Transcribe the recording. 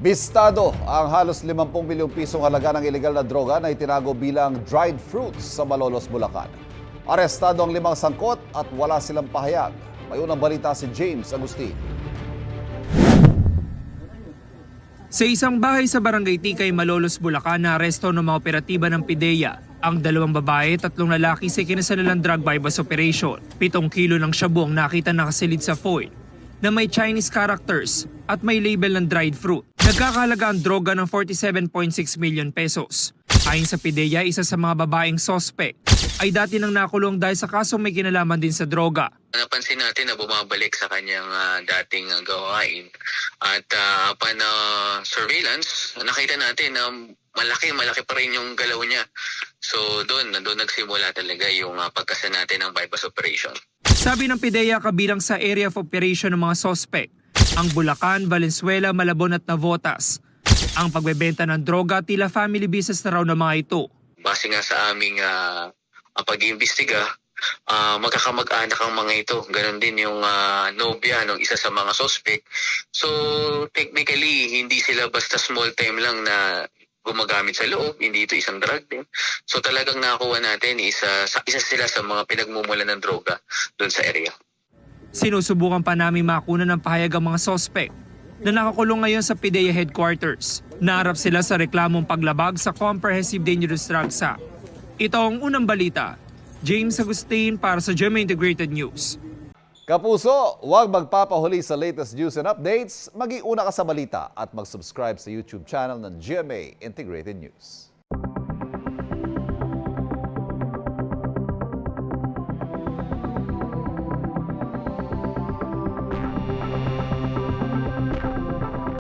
Bistado ang halos 50 milyong pisong halaga ng ilegal na droga na itinago bilang dried fruits sa Malolos, Bulacan. Arestado ang 5 sangkot at wala silang pahayag. May unang balita si James Agustin. Sa isang bahay sa Barangay Tikay, Malolos, Bulacan, na aresto ng mga operatiba ng PIDEA. Ang 2 babae, 3 lalaki sa kinasalanan drug bypass operation. 7 kilo ng shabu ang nakita nakasilid sa foil na may Chinese characters at may label ng dried fruit. Nagkakahalaga ang droga ng 47.6 million pesos. Ayon sa PIDEA, isa sa mga babaeng sospek ay dati nang nakulong dahil sa kasong may kinalaman din sa droga. Napansin natin na bumabalik sa kanyang dating gawain at upon surveillance, nakita natin na malaki pa rin yung galaw niya. So doon nagsimula talaga yung pagkasa natin ng bypass operation. Sabi ng PIDEA, kabilang sa area of operation ng mga sospek ang Bulacan, Valenzuela, Malabon at Navotas. Ang pagbebenta ng droga tila family business na raw ng mga ito. Base nga sa aming pag-iimbestiga, magkakamag-anak ang mga ito. Ganon din yung nobya ng isa sa mga suspect. So technically, hindi sila basta small time lang na gumagamit sa loob, hindi ito isang drug din. So talagang nakuha natin isa sila sa mga pinagmumula ng droga doon sa area. Sinusubukan pa namin makunan ng pahayag ang mga sospek na nakakulong ngayon sa PIDEA headquarters. Naharap sila sa reklamong paglabag sa Comprehensive Dangerous Drugs Act. Ito ang unang balita. James Agustin para sa GMA Integrated News. Kapuso, huwag magpapahuli sa latest news and updates. Mag-iuna ka sa balita at mag-subscribe sa YouTube channel ng GMA Integrated News.